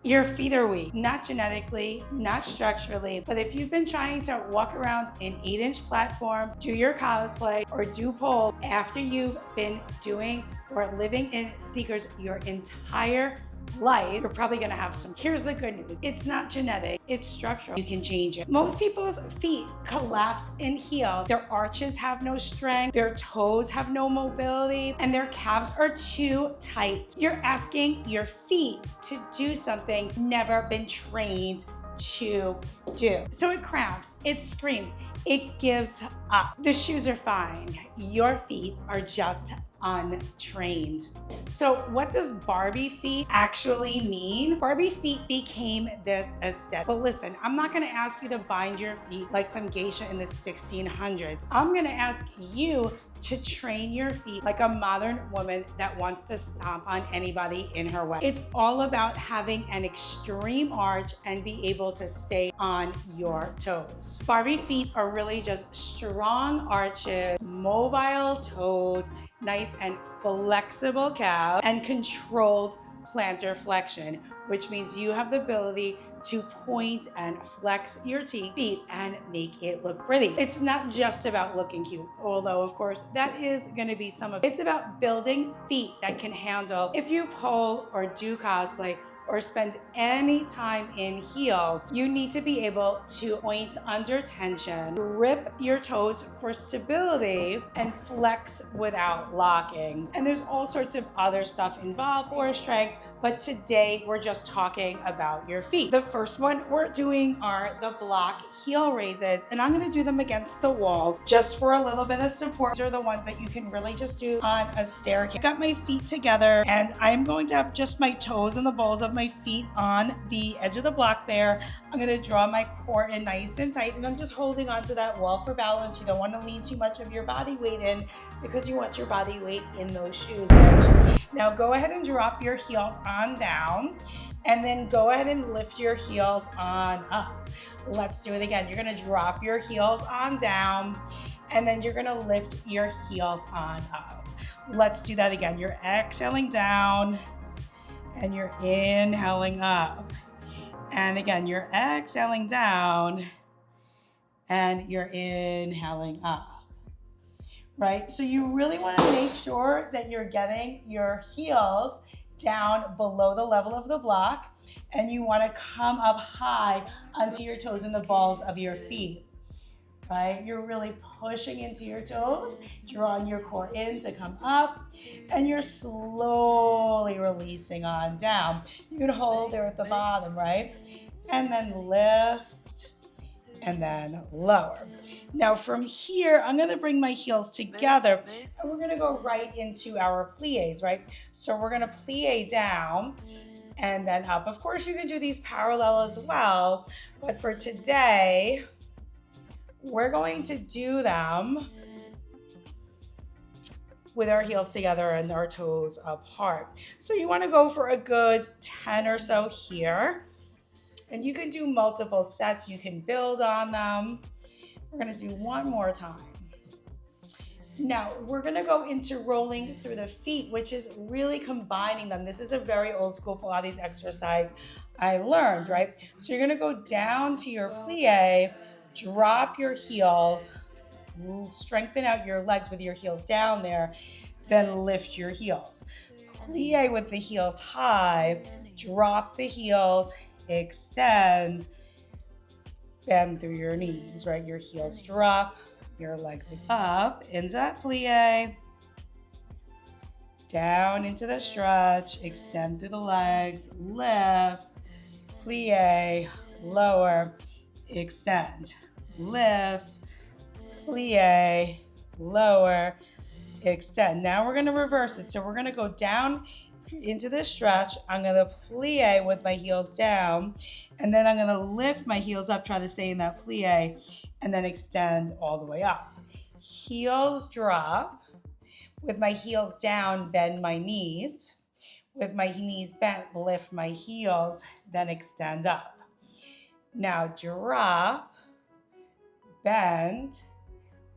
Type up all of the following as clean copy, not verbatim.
Your feet are weak, not genetically, not structurally, but if you've been trying to walk around in 8-inch platforms, do your cosplay, or do pole after you've been doing or living in sneakers your entire life, you're probably gonna have some. Here's the good news. It's not genetic, it's structural. You can change it. Most people's feet collapse in heels. Their arches have no strength, their toes have no mobility, and their calves are too tight. You're asking your feet to do something never been trained to do. So it cramps, it screams, it gives up. The shoes are fine. Your feet are just untrained. So what does Barbie feet actually mean? Barbie feet became this aesthetic. But listen, I'm not gonna ask you to bind your feet like some geisha in the 1600s. I'm gonna ask you to train your feet like a modern woman that wants to stomp on anybody in her way. It's all about having an extreme arch and be able to stay on your toes. Barbie feet are really just strong arches, mobile toes, nice and flexible calves, and controlled plantar flexion, which means you have the ability to point and flex your feet and make it look pretty. It's not just about looking cute, although of course that is going to be some of it. It's about building feet that can handle, if you pole or do cosplay or spend any time in heels, you need to be able to point under tension, grip your toes for stability, and flex without locking. And there's all sorts of other stuff involved for strength, but today we're just talking about your feet. The first one we're doing are the block heel raises, and I'm gonna do them against the wall just for a little bit of support. These are the ones that you can really just do on a staircase. Got my feet together, and I'm going to have just my toes and the balls of my feet on the edge of the block there. I'm going to draw my core in nice and tight, and I'm just holding onto that wall for balance. You don't want to lean too much of your body weight in because you want your body weight in those shoes. Now go ahead and drop your heels on down, and then go ahead and lift your heels on up. Let's do it again. You're going to drop your heels on down, and then you're going to lift your heels on up. Let's do that again. You're exhaling down, and you're inhaling up. And again, you're exhaling down, and you're inhaling up, right? So you really want to make sure that you're getting your heels down below the level of the block, and you want to come up high onto your toes and the balls of your feet. Right? You're really pushing into your toes, drawing your core in to come up, and you're slowly releasing on down. You can hold there at the bottom, right? And then lift, and then lower. Now from here, I'm gonna bring my heels together, and we're gonna go right into our plies, right? So we're gonna plie down, and then up. Of course, you can do these parallel as well, but for today, we're going to do them with our heels together and our toes apart. So you want to go for a good 10 or so here. And you can do multiple sets. You can build on them. We're going to do one more time. Now, we're going to go into rolling through the feet, which is really combining them. This is a very old school Pilates exercise I learned, right? So you're going to go down to your plie, drop your heels, strengthen out your legs with your heels down there, then lift your heels. Plie with the heels high, drop the heels, extend, bend through your knees, right? Your heels drop, your legs up into that plie, down into the stretch, extend through the legs, lift, plie, lower, extend, lift, plie, lower, extend. Now we're going to reverse it. So we're going to go down into the stretch. I'm going to plie with my heels down, and then I'm going to lift my heels up, try to stay in that plie, and then extend all the way up. Heels drop. With my heels down, bend my knees. With my knees bent, lift my heels, then extend up. Now drop, bend,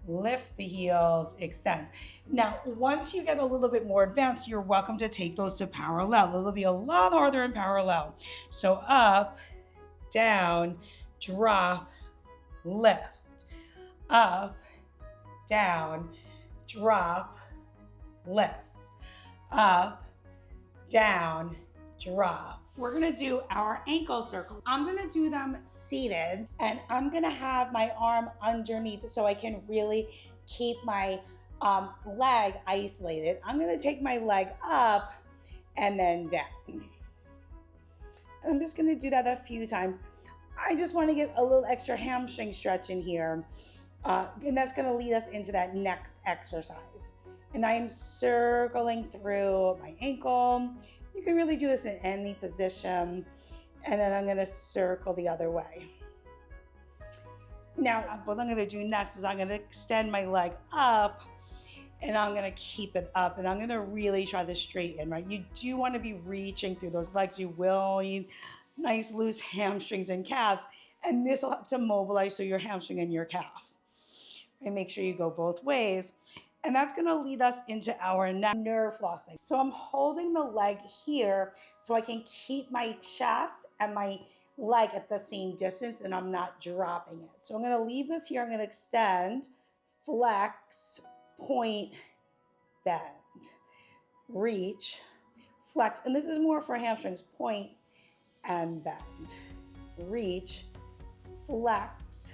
lift the heels, extend. Now, once you get a little bit more advanced, you're welcome to take those to parallel. It'll be a lot harder in parallel. So up, down, drop, lift. Up, down, drop, lift. Up, down, drop. We're gonna do our ankle circles. I'm gonna do them seated, and I'm gonna have my arm underneath so I can really keep my leg isolated. I'm gonna take my leg up and then down. And I'm just gonna do that a few times. I just wanna get a little extra hamstring stretch in here. And that's gonna lead us into that next exercise. And I am circling through my ankle. You can really do this in any position. And then I'm gonna circle the other way. Now, what I'm gonna do next is I'm gonna extend my leg up and I'm gonna keep it up and I'm gonna really try to straighten, right? You do wanna be reaching through those legs. You will need nice loose hamstrings and calves. And this will have to mobilize so your hamstring and your calf. And make sure you go both ways. And that's gonna lead us into our nerve flossing. So I'm holding the leg here so I can keep my chest and my leg at the same distance and I'm not dropping it. So I'm gonna leave this here. I'm gonna extend, flex, point, bend, reach, flex. And this is more for hamstrings, point and bend. Reach, flex,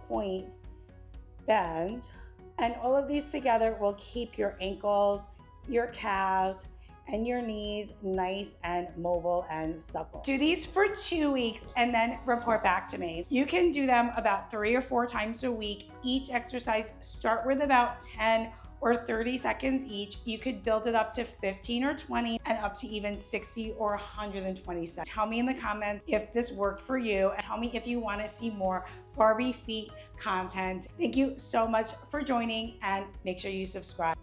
point, bend. And all of these together will keep your ankles, your calves, and your knees nice and mobile and supple. Do these for 2 weeks and then report back to me. You can do them about 3 or 4 times a week. Each exercise, start with about 10 or 30 seconds each. You could build it up to 15 or 20 and up to even 60 or 120 seconds. Tell me in the comments if this worked for you and tell me if you want to see more Barbie feet content. Thank you so much for joining and make sure you subscribe.